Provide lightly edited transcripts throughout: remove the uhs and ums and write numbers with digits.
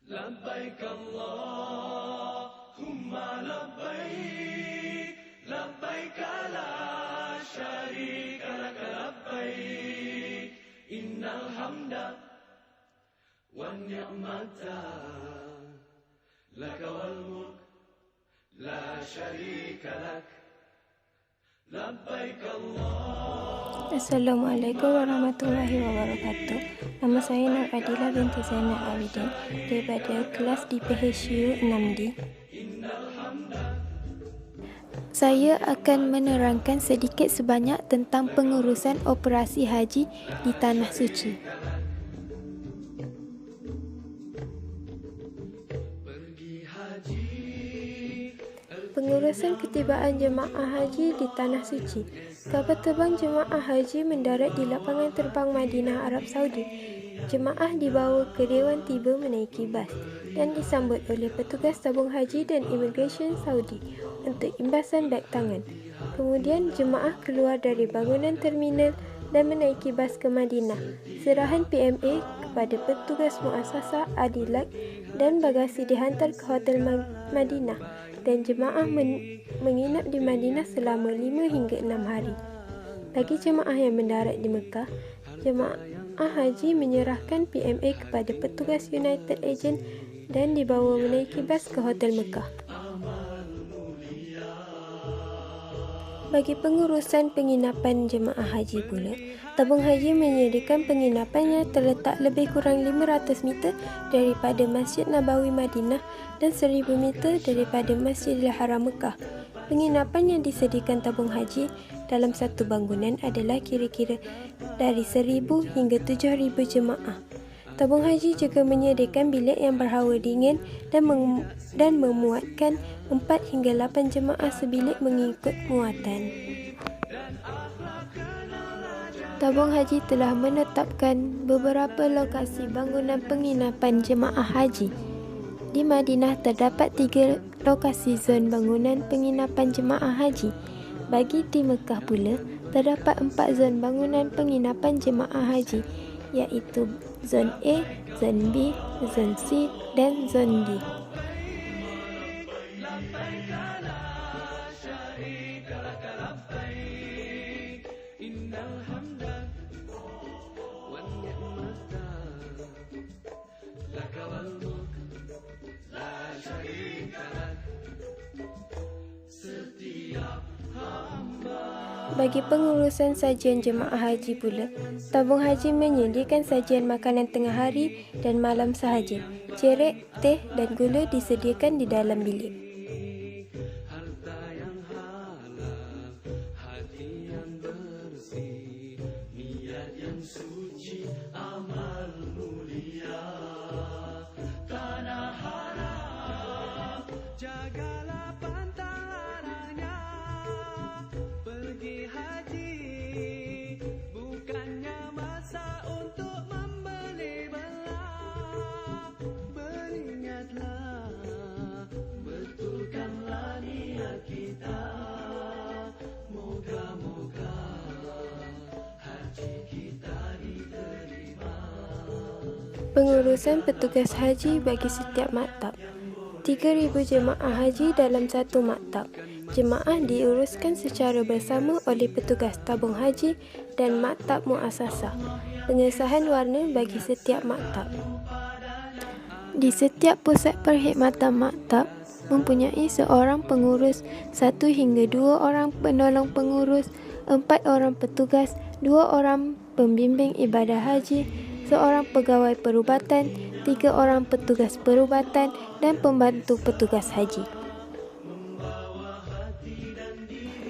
لبيك اللهم لبيك لبيك لا شريك لك لبيك إن الحمد والنعمة لك والملك لا شريك لك لبيك الله. Assalamualaikum warahmatullahi wabarakatuh. Nama saya Nur Adila binti Zainal Abidin daripada kelas di PHU 6D. Saya akan menerangkan sedikit sebanyak tentang pengurusan operasi haji di Tanah Suci. Pengurusan ketibaan jemaah haji di Tanah Suci. Kapal terbang jemaah haji mendarat di lapangan terbang Madinah, Arab Saudi. Jemaah dibawa ke Dewan Tiba menaiki bas dan disambut oleh petugas tabung haji dan Immigration Saudi untuk imbasan beg tangan. Kemudian jemaah keluar dari bangunan terminal dan menaiki bas ke Madinah. Serahan PMA kepada petugas muasasah Adilat dan bagasi dihantar ke Hotel Madinah dan jemaah menginap di Madinah selama 5 hingga 6 hari. Bagi jemaah yang mendarat di Mekah, jemaah haji menyerahkan PMA kepada petugas United Agent dan dibawa menaiki bas ke Hotel Mekah. Bagi pengurusan penginapan jemaah haji pula, tabung haji menyediakan penginapan yang terletak lebih kurang 500 meter daripada Masjid Nabawi Madinah dan 1000 meter daripada Masjidil Haram Mekah. Penginapan yang disediakan tabung haji dalam satu bangunan adalah kira-kira dari 1000 hingga 7000 jemaah. Tabung haji juga menyediakan bilik yang berhawa dingin dan memuatkan 4 hingga 8 jemaah sebilik mengikut muatan. Tabung haji telah menetapkan beberapa lokasi bangunan penginapan jemaah haji. Di Madinah terdapat 3 lokasi zon bangunan penginapan jemaah haji. Bagi di Mekah pula, terdapat 4 zon bangunan penginapan jemaah haji, iaitu zon A, zon B, zon C dan zon D. Bagi pengurusan sajian jemaah haji pula, tabung haji menyediakan sajian makanan tengah hari dan malam sahaja. Cerek, teh dan gula disediakan di dalam bilik. Pengurusan petugas haji bagi setiap maktab. 3000 jemaah haji dalam satu maktab. Jemaah diuruskan secara bersama oleh petugas tabung haji dan maktab muasasah. Pengesahan warna bagi setiap maktab. Di setiap pusat perkhidmatan maktab mempunyai seorang pengurus, 1 hingga 2 orang penolong pengurus, 4 orang petugas, 2 orang pembimbing ibadah haji, 1 pegawai perubatan, 3 orang petugas perubatan dan pembantu petugas haji.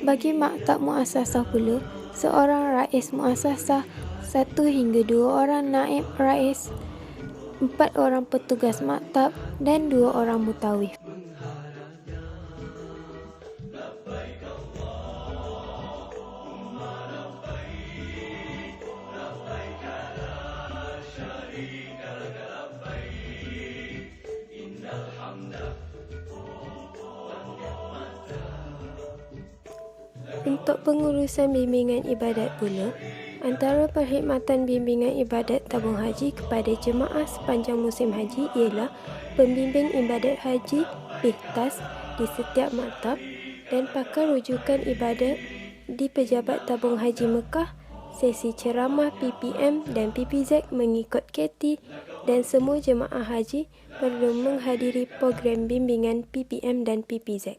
Bagi maktab muasasah pula, 1 rais muasasah, 1 hingga 2 orang naib rais, 4 orang petugas maktab dan 2 orang mutawif. Untuk pengurusan bimbingan ibadat pula, Antara perkhidmatan bimbingan ibadat tabung haji kepada jemaah sepanjang musim haji ialah pembimbing ibadat haji PIHTAS di setiap maktab dan pakar rujukan ibadat di Pejabat Tabung Haji Mekah, sesi ceramah PPM dan PPZ mengikut KT, dan semua jemaah haji perlu menghadiri program bimbingan PPM dan PPZ.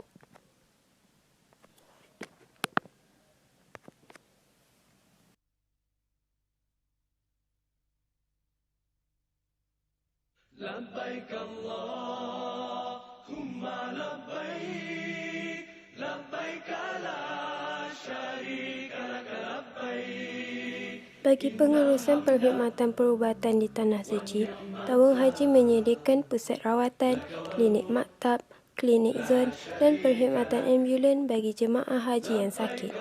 لبيك اللهم لبيك لبيك لا شريك لك لبيك. Bagi pengurusan perkhidmatan perubatan di Tanah Suci, Tabung Haji menyediakan pusat rawatan, klinik maktab, klinik zon dan perkhidmatan ambulan bagi jemaah haji yang sakit.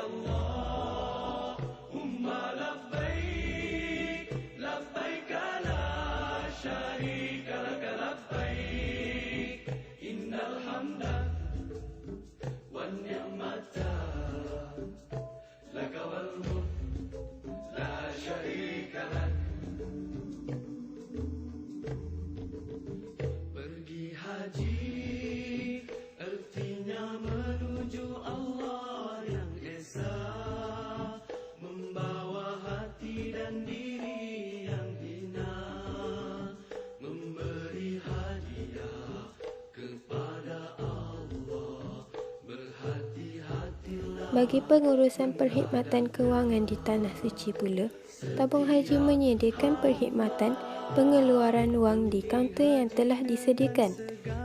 Pergi haji artinya menuju Allah yang esa, membawa hati dan diri yang hina, memberi hadiah kepada Allah, berhati-hatilah. Bagi pengurusan perkhidmatan kewangan di Tanah Suci pula, Tabung Haji menyediakan perkhidmatan pengeluaran wang di kaunter yang telah disediakan.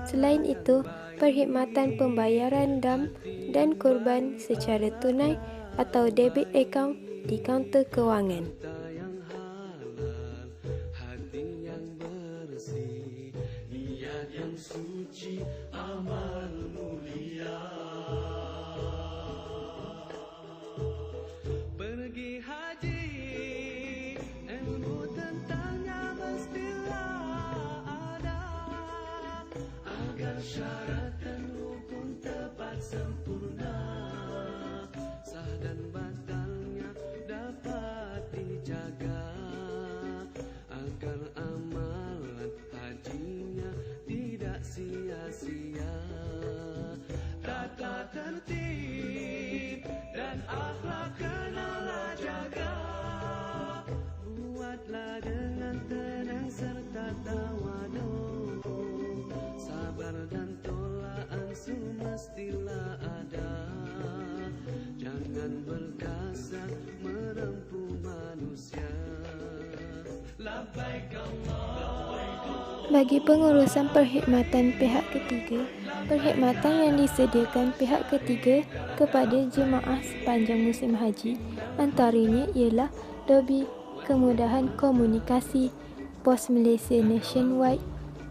Selain itu, perkhidmatan pembayaran dam dan korban secara tunai atau debit account di kaunter kewangan. Yang halal, hati yang bersih, niat yang suci, amal mulia. Pergi haji, ilmu tentangnya mestilah ada, agar syarat dan rukun tepat sempurna, sah dan batalnya dapat dijaga, agar amalan hajinya tidak sia-sia. Tata tertib dan akhlak kenalah jaga, buatlah dengan tenang serta tawadu, sabar dan tolaan semestilah ada, jangan berkasa merempuh manusia. Labbaik Allah. Bagi pengurusan perkhidmatan pihak ketiga, perkhidmatan yang disediakan pihak ketiga kepada jemaah sepanjang musim haji antaranya ialah lobi kemudahan komunikasi, pos Malaysia Nationwide,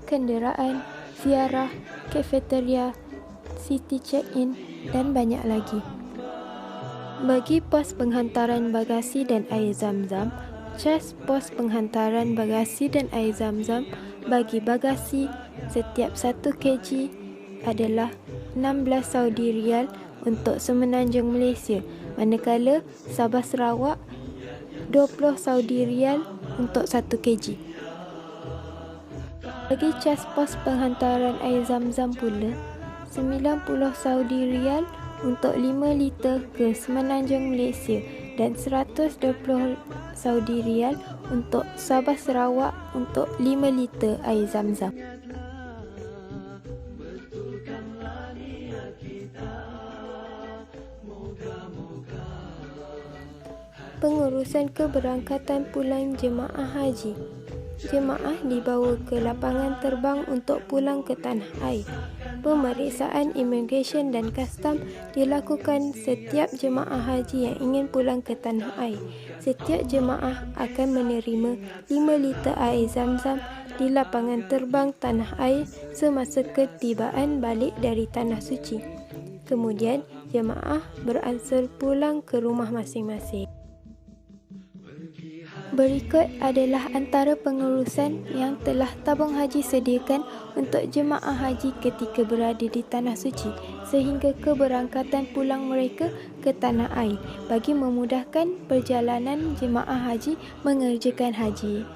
kenderaan, ziarah, kafeteria, city check-in dan banyak lagi. Bagi pos penghantaran bagasi dan air zam-zam, cas pos penghantaran bagasi dan air zam-zam bagi bagasi setiap 1 kg adalah 16 Saudi Riyal untuk semenanjung Malaysia, manakala Sabah Sarawak 20 Saudi Riyal untuk 1 kg. Bagi cas pos penghantaran air zam-zam pula 90 Saudi Riyal untuk 5 liter ke semenanjung Malaysia dan 120 Saudi Riyal untuk Sabah Sarawak untuk 5 liter air zam-zam. Betulkanlah niat kita, moga-moga. Pengurusan keberangkatan pulang jemaah haji. Jemaah dibawa ke lapangan terbang untuk pulang ke tanah air. Pemeriksaan imigresen dan kastam dilakukan setiap jemaah haji yang ingin pulang ke tanah air. Setiap jemaah akan menerima 5 liter air zam-zam di lapangan terbang tanah air semasa ketibaan balik dari Tanah Suci. Kemudian, jemaah beransur pulang ke rumah masing-masing. Berikut adalah antara pengurusan yang telah tabung haji sediakan untuk jemaah haji ketika berada di Tanah Suci sehingga keberangkatan pulang mereka ke tanah air bagi memudahkan perjalanan jemaah haji mengerjakan haji.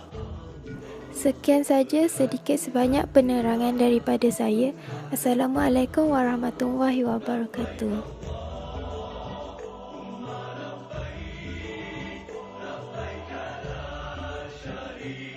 Sekian saja sedikit sebanyak penerangan daripada saya. Assalamualaikum warahmatullahi wabarakatuh. شريك